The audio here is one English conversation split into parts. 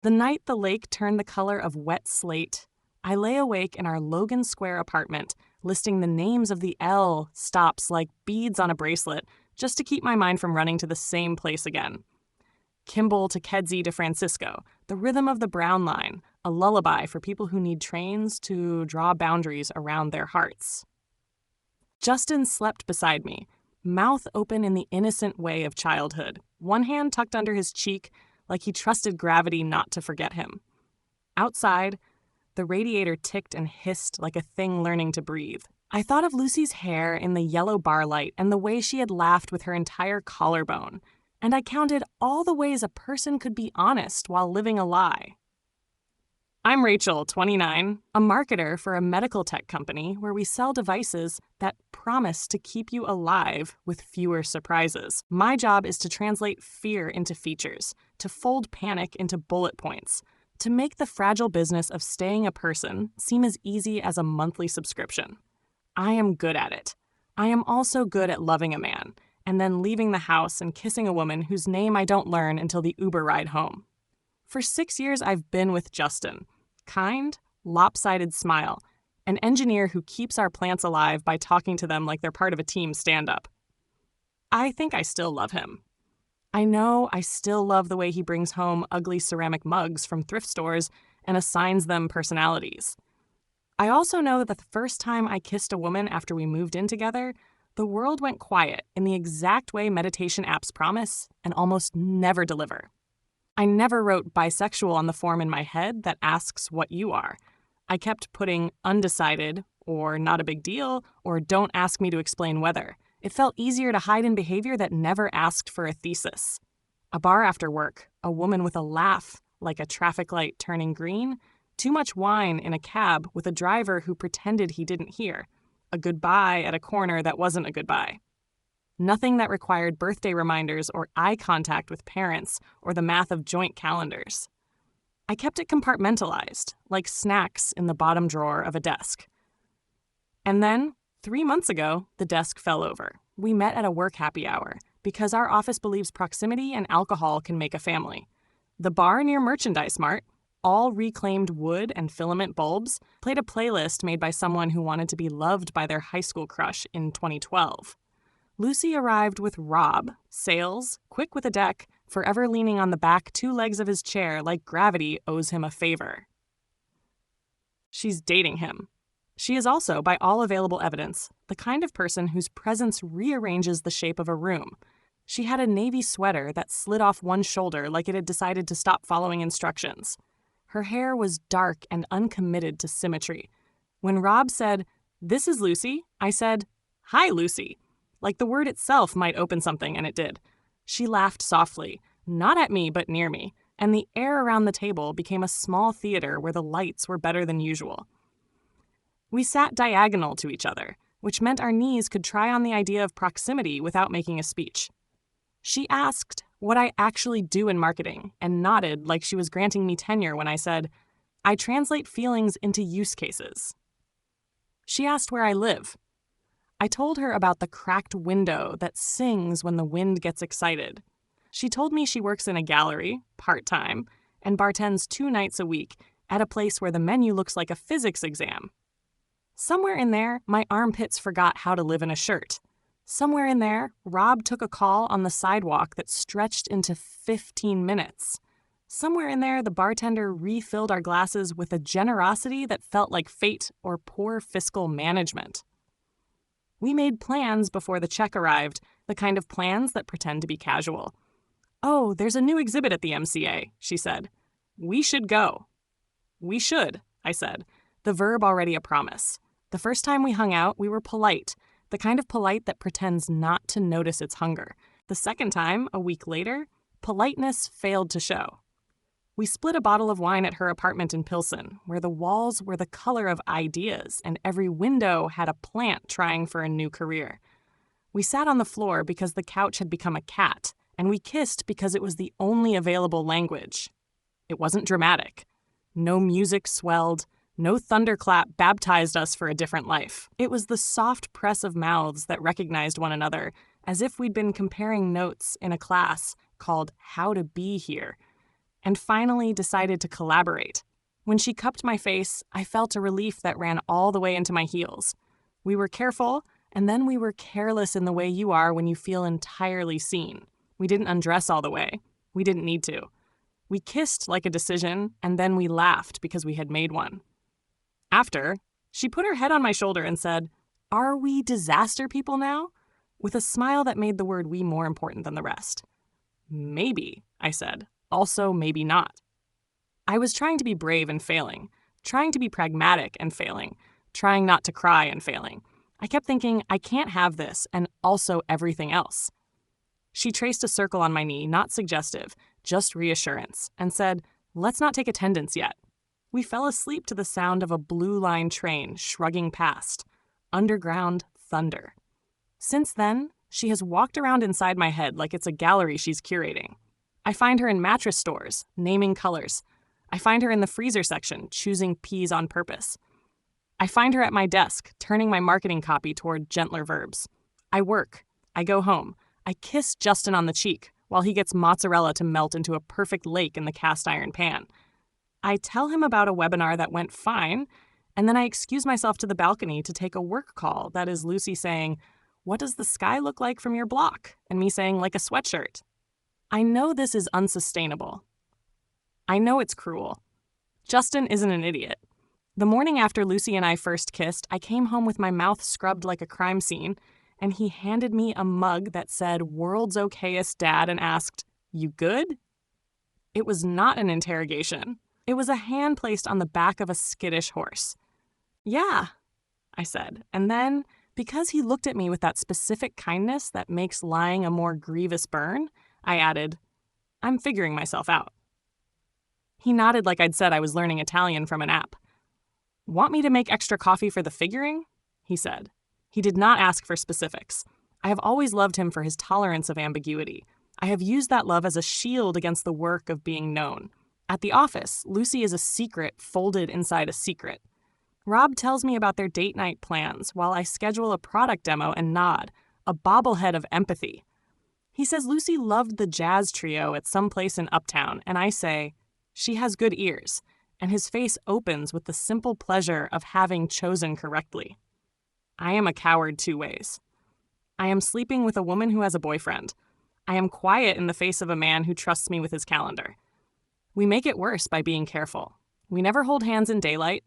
The night the lake turned the color of wet slate, I lay awake in our Logan Square apartment, listing the names of the L stops like beads on a bracelet, just to keep my mind from running to the same place again. Kimball to Kedzie to Francisco, the rhythm of the Brown Line, a lullaby for people who need trains to draw boundaries around their hearts. Justin slept beside me, mouth open in the innocent way of childhood, one hand tucked under his cheek like he trusted gravity not to forget him. Outside, the radiator ticked and hissed like a thing learning to breathe. I thought of Lucy's hair in the yellow bar light and the way she had laughed with her entire collarbone, and I counted all the ways a person could be honest while living a lie. I'm Rachel, 29, a marketer for a medical tech company where we sell devices that promise to keep you alive with fewer surprises. My job is to translate fear into features, to fold panic into bullet points, to make the fragile business of staying a person seem as easy as a monthly subscription. I am good at it. I am also good at loving a man, and then leaving the house and kissing a woman whose name I don't learn until the Uber ride home. For 6 years, I've been with Justin. Kind, lopsided smile, an engineer who keeps our plants alive by talking to them like they're part of a team stand-up. I think I still love him. I know I still love the way he brings home ugly ceramic mugs from thrift stores and assigns them personalities. I also know that the first time I kissed a woman after we moved in together, the world went quiet in the exact way meditation apps promise and almost never deliver. I never wrote bisexual on the form in my head that asks what you are. I kept putting undecided, or not a big deal, or don't ask me to explain whether. It felt easier to hide in behavior that never asked for a thesis. A bar after work, a woman with a laugh like a traffic light turning green, too much wine in a cab with a driver who pretended he didn't hear, a goodbye at a corner that wasn't a goodbye. Nothing that required birthday reminders or eye contact with parents or the math of joint calendars. I kept it compartmentalized, like snacks in the bottom drawer of a desk. And then, 3 months ago, the desk fell over. We met at a work happy hour because our office believes proximity and alcohol can make a family. The bar near Merchandise Mart, all reclaimed wood and filament bulbs, played a playlist made by someone who wanted to be loved by their high school crush in 2012. Lucy arrived with Rob, sales, quick with a deck, forever leaning on the back 2 legs of his chair like gravity owes him a favor. She's dating him. She is also, by all available evidence, the kind of person whose presence rearranges the shape of a room. She had a navy sweater that slid off one shoulder like it had decided to stop following instructions. Her hair was dark and uncommitted to symmetry. When Rob said, "This is Lucy," I said, "Hi, Lucy." Like the word itself might open something, and it did. She laughed softly, not at me but near me, and the air around the table became a small theater where the lights were better than usual. We sat diagonal to each other, which meant our knees could try on the idea of proximity without making a speech. She asked what I actually do in marketing and nodded like she was granting me tenure when I said, "I translate feelings into use cases." She asked where I live. I told her about the cracked window that sings when the wind gets excited. She told me she works in a gallery, part-time, and bartends 2 nights a week at a place where the menu looks like a physics exam. Somewhere in there, my armpits forgot how to live in a shirt. Somewhere in there, Rob took a call on the sidewalk that stretched into 15 minutes. Somewhere in there, the bartender refilled our glasses with a generosity that felt like fate or poor fiscal management. We made plans before the check arrived, the kind of plans that pretend to be casual. "Oh, there's a new exhibit at the MCA," she said. "We should go." "We should," I said, the verb already a promise. The first time we hung out, we were polite, the kind of polite that pretends not to notice its hunger. The second time, a week later, politeness failed to show. We split a bottle of wine at her apartment in Pilsen, where the walls were the color of ideas and every window had a plant trying for a new career. We sat on the floor because the couch had become a cat, and we kissed because it was the only available language. It wasn't dramatic. No music swelled. No thunderclap baptized us for a different life. It was the soft press of mouths that recognized one another, as if we'd been comparing notes in a class called How to Be Here. and finally decided to collaborate. When she cupped my face, I felt a relief that ran all the way into my heels. We were careful, and then we were careless in the way you are when you feel entirely seen. We didn't undress all the way. We didn't need to. We kissed like a decision, and then we laughed because we had made one. After, she put her head on my shoulder and said, "Are we disaster people now?" with a smile that made the word "we" more important than the rest. "Maybe," I said. "Also, maybe not." I was trying to be brave and failing, trying to be pragmatic and failing, trying not to cry and failing. I kept thinking, I can't have this and also everything else. She traced a circle on my knee, not suggestive, just reassurance, and said, "Let's not take attendance yet." We fell asleep to the sound of a blue line train shrugging past. Underground thunder. Since then, she has walked around inside my head like it's a gallery she's curating. I find her in mattress stores, naming colors. I find her in the freezer section, choosing peas on purpose. I find her at my desk, turning my marketing copy toward gentler verbs. I work. I go home. I kiss Justin on the cheek while he gets mozzarella to melt into a perfect lake in the cast iron pan. I tell him about a webinar that went fine, and then I excuse myself to the balcony to take a work call that is Lucy saying, "What does the sky look like from your block?" and me saying, "Like a sweatshirt." I know this is unsustainable. I know it's cruel. Justin isn't an idiot. The morning after Lucy and I first kissed, I came home with my mouth scrubbed like a crime scene, and he handed me a mug that said "World's Okayest Dad" and asked, "You good?" It was not an interrogation. It was a hand placed on the back of a skittish horse. "Yeah," I said, and then, because he looked at me with that specific kindness that makes lying a more grievous burn, I added, "I'm figuring myself out." He nodded like I'd said I was learning Italian from an app. "Want me to make extra coffee for the figuring?" he said. He did not ask for specifics. I have always loved him for his tolerance of ambiguity. I have used that love as a shield against the work of being known. At the office, Lucy is a secret folded inside a secret. Rob tells me about their date night plans while I schedule a product demo and nod, a bobblehead of empathy. He says Lucy loved the jazz trio at some place in Uptown, and I say, "She has good ears," and his face opens with the simple pleasure of having chosen correctly. I am a coward two ways. I am sleeping with a woman who has a boyfriend. I am quiet in the face of a man who trusts me with his calendar. We make it worse by being careful. We never hold hands in daylight.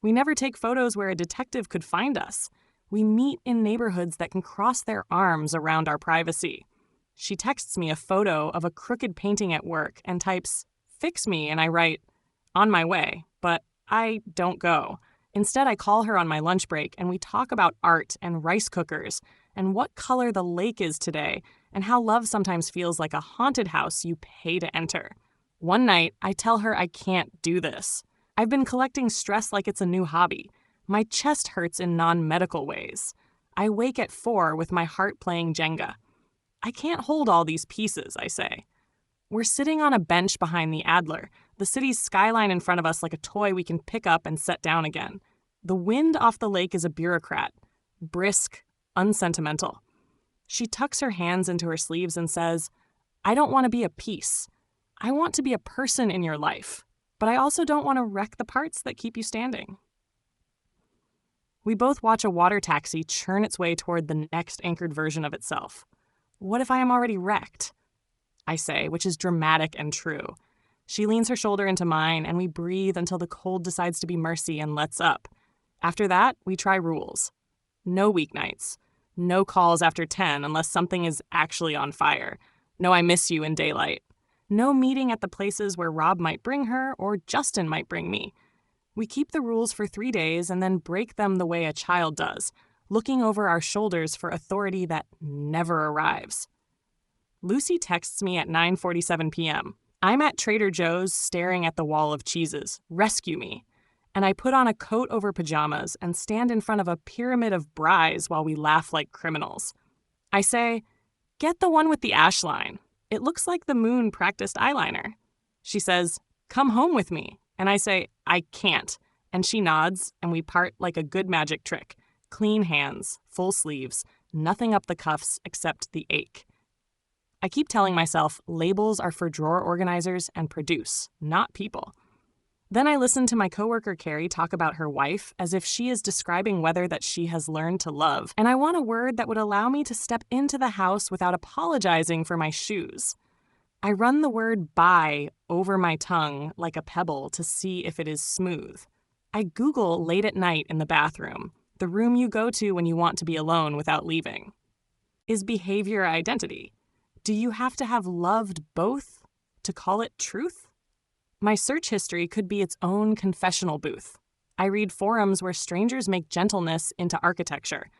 We never take photos where a detective could find us. We meet in neighborhoods that can cross their arms around our privacy. She texts me a photo of a crooked painting at work and types, "Fix me," and I write, "On my way," but I don't go. Instead, I call her on my lunch break and we talk about art and rice cookers and what color the lake is today and how love sometimes feels like a haunted house you pay to enter. One night, I tell her I can't do this. I've been collecting stress like it's a new hobby. My chest hurts in non-medical ways. I wake at 4 with my heart playing Jenga. I can't hold all these pieces, I say. We're sitting on a bench behind the Adler, the city's skyline in front of us like a toy we can pick up and set down again. The wind off the lake is a bureaucrat, brisk, unsentimental. She tucks her hands into her sleeves and says, "I don't want to be a piece. I want to be a person in your life, but I also don't want to wreck the parts that keep you standing." We both watch a water taxi churn its way toward the next anchored version of itself. What if I am already wrecked? I say, which is dramatic and true. She leans her shoulder into mine, and we breathe until the cold decides to be mercy and lets up. After that, we try rules. No weeknights. No calls after 10 unless something is actually on fire. No "I miss you" in daylight. No meeting at the places where Rob might bring her or Justin might bring me. We keep the rules for 3 days and then break them the way a child does, looking over our shoulders for authority that never arrives. Lucy texts me at 9:47 p.m. I'm at Trader Joe's staring at the wall of cheeses. Rescue me. And I put on a coat over pajamas and stand in front of a pyramid of bras while we laugh like criminals. I say, "Get the one with the ash line. It looks like the moon practiced eyeliner." She says, "Come home with me." And I say, "I can't." And she nods, and we part like a good magic trick. Clean hands, full sleeves, nothing up the cuffs except the ache. I keep telling myself labels are for drawer organizers and produce, not people. Then I listen to my coworker Carrie talk about her wife as if she is describing weather that she has learned to love, and I want a word that would allow me to step into the house without apologizing for my shoes. I run the word bye over my tongue like a pebble to see if it is smooth. I Google late at night in the bathroom, the room you go to when you want to be alone without leaving. Is behavior identity? Do you have to have loved both to call it truth? My search history could be its own confessional booth. I read forums where strangers make gentleness into architecture.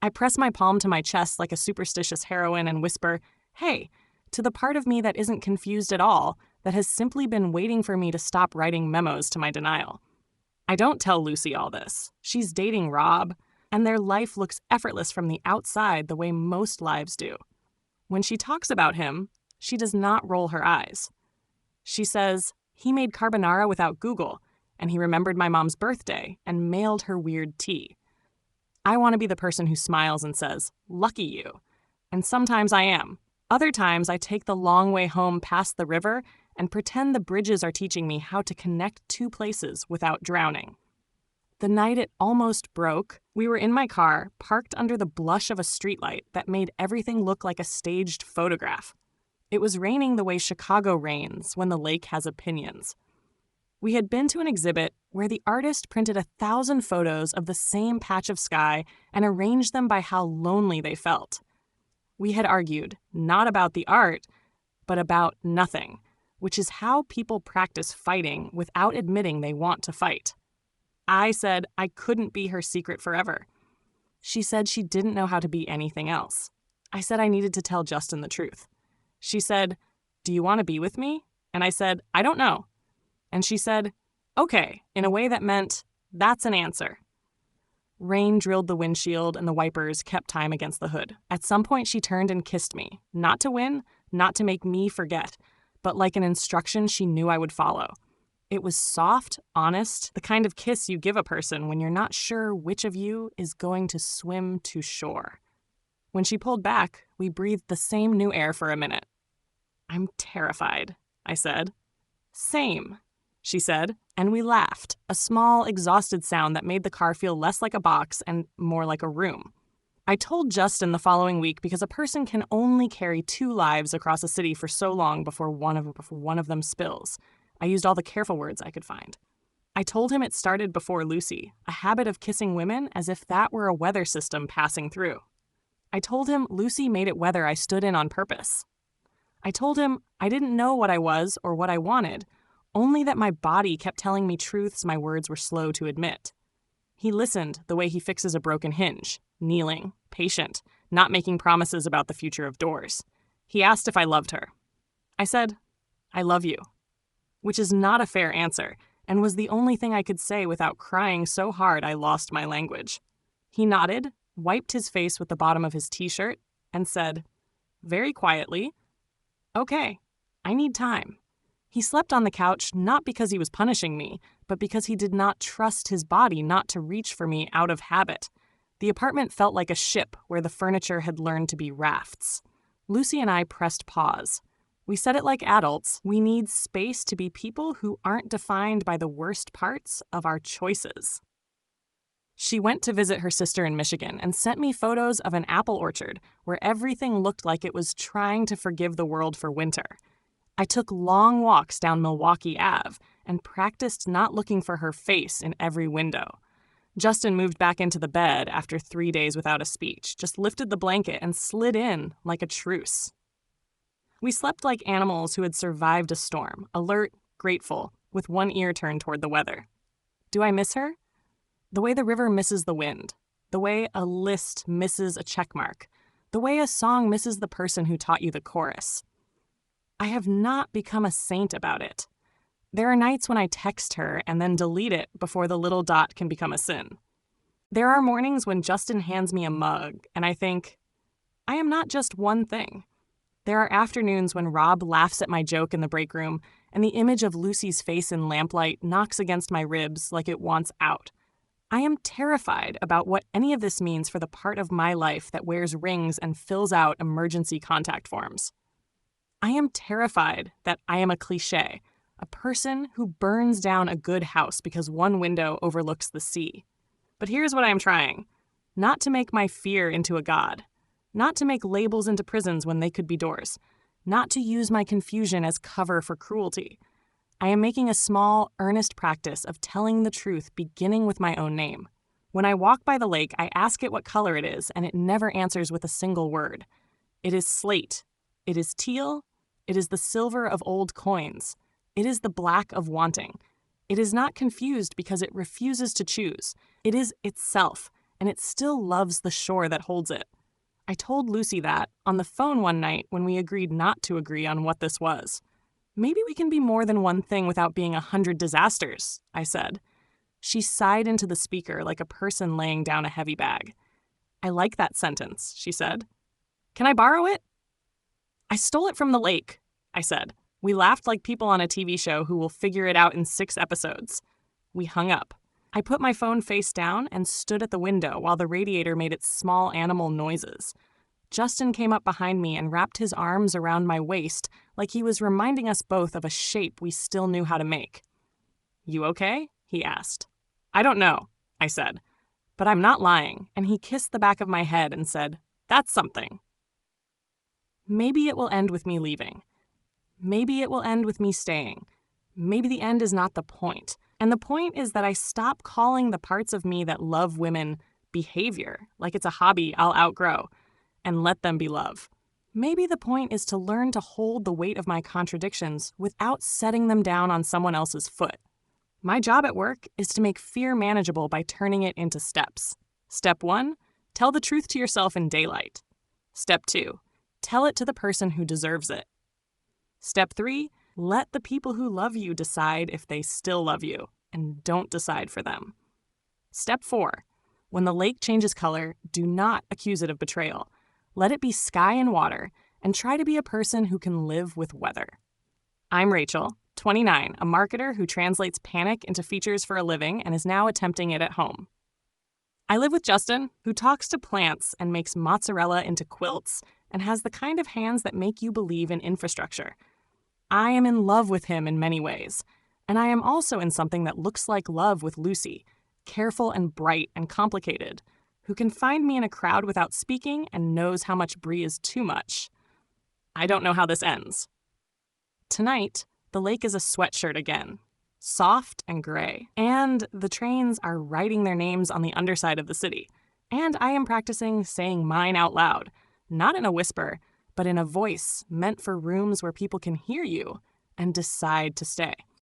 I press my palm to my chest like a superstitious heroine and whisper, "Hey," to the part of me that isn't confused at all, that has simply been waiting for me to stop writing memos to my denial. I don't tell Lucy all this. She's dating Rob, and their life looks effortless from the outside the way most lives do. When she talks about him, she does not roll her eyes. She says, "He made carbonara without Google, and he remembered my mom's birthday and mailed her weird tea." I want to be the person who smiles and says, "Lucky you." And sometimes I am. Other times I take the long way home past the river and pretend the bridges are teaching me how to connect two places without drowning. The night it almost broke, we were in my car, parked under the blush of a streetlight that made everything look like a staged photograph. It was raining the way Chicago rains when the lake has opinions. We had been to an exhibit where the artist printed 1,000 photos of the same patch of sky and arranged them by how lonely they felt. We had argued, not about the art, but about nothing, which is how people practice fighting without admitting they want to fight. I said I couldn't be her secret forever. She said she didn't know how to be anything else. I said I needed to tell Justin the truth. She said, "Do you want to be with me?" And I said, "I don't know." And she said, "Okay," in a way that meant, "That's an answer." Rain drilled the windshield and the wipers kept time against the hood. At some point, she turned and kissed me, not to win, not to make me forget, but like an instruction she knew I would follow. It was soft, honest, the kind of kiss you give a person when you're not sure which of you is going to swim to shore. When she pulled back, we breathed the same new air for a minute. "I'm terrified," I said. "Same," she said, and we laughed, a small, exhausted sound that made the car feel less like a box and more like a room. I told Justin the following week because a person can only carry 2 lives across a city for so long before one of them spills. I used all the careful words I could find. I told him it started before Lucy, a habit of kissing women as if that were a weather system passing through. I told him Lucy made it weather I stood in on purpose. I told him I didn't know what I was or what I wanted, only that my body kept telling me truths my words were slow to admit. He listened the way he fixes a broken hinge, kneeling, patient, not making promises about the future of doors. He asked if I loved her. I said, "I love you," which is not a fair answer, and was the only thing I could say without crying so hard I lost my language. He nodded, wiped his face with the bottom of his t-shirt, and said, very quietly, "Okay, I need time." He slept on the couch not because he was punishing me, but because he did not trust his body not to reach for me out of habit. The apartment felt like a ship where the furniture had learned to be rafts. Lucy and I pressed pause. We said it like adults, we need space to be people who aren't defined by the worst parts of our choices. She went to visit her sister in Michigan and sent me photos of an apple orchard where everything looked like it was trying to forgive the world for winter. I took long walks down Milwaukee Ave and practiced not looking for her face in every window. Justin moved back into the bed after 3 days without a speech, just lifted the blanket and slid in like a truce. We slept like animals who had survived a storm, alert, grateful, with one ear turned toward the weather. Do I miss her? The way the river misses the wind, the way a list misses a checkmark, the way a song misses the person who taught you the chorus. I have not become a saint about it. There are nights when I text her and then delete it before the little dot can become a sin. There are mornings when Justin hands me a mug and I think, I am not just one thing. There are afternoons when Rob laughs at my joke in the break room and the image of Lucy's face in lamplight knocks against my ribs like it wants out. I am terrified about what any of this means for the part of my life that wears rings and fills out emergency contact forms. I am terrified that I am a cliché, a person who burns down a good house because one window overlooks the sea. But here's what I am trying: not to make my fear into a god, not to make labels into prisons when they could be doors, not to use my confusion as cover for cruelty. I am making a small, earnest practice of telling the truth, beginning with my own name. When I walk by the lake, I ask it what color it is, and it never answers with a single word. It is slate. It is teal. It is the silver of old coins. It is the black of wanting. It is not confused because it refuses to choose. It is itself, and it still loves the shore that holds it. I told Lucy that on the phone one night when we agreed not to agree on what this was. Maybe we can be more than one thing without being 100 disasters, I said. She sighed into the speaker like a person laying down a heavy bag. I like that sentence, she said. Can I borrow it? I stole it from the lake, I said. We laughed like people on a TV show who will figure it out in 6 episodes. We hung up. I put my phone face down and stood at the window while the radiator made its small animal noises. Justin came up behind me and wrapped his arms around my waist like he was reminding us both of a shape we still knew how to make. You okay? He asked. I don't know, I said. But I'm not lying, and he kissed the back of my head and said, That's something. Maybe it will end with me leaving. Maybe it will end with me staying. Maybe the end is not the point. And the point is that I stop calling the parts of me that love women behavior, like it's a hobby I'll outgrow, and let them be love. Maybe the point is to learn to hold the weight of my contradictions without setting them down on someone else's foot. My job at work is to make fear manageable by turning it into steps. Step 1, tell the truth to yourself in daylight. Step 2, tell it to the person who deserves it. Step 3, let the people who love you decide if they still love you, and don't decide for them. Step 4, when the lake changes color, do not accuse it of betrayal. Let it be sky and water, and try to be a person who can live with weather. I'm Rachel, 29, a marketer who translates panic into features for a living and is now attempting it at home. I live with Justin, who talks to plants and makes mozzarella into quilts and has the kind of hands that make you believe in infrastructure. I am in love with him in many ways, and I am also in something that looks like love with Lucy, careful and bright and complicated, who can find me in a crowd without speaking and knows how much Brie is too much. I don't know how this ends. Tonight, the lake is a sweatshirt again, soft and gray, and the trains are writing their names on the underside of the city. And I am practicing saying mine out loud, not in a whisper, but in a voice meant for rooms where people can hear you and decide to stay.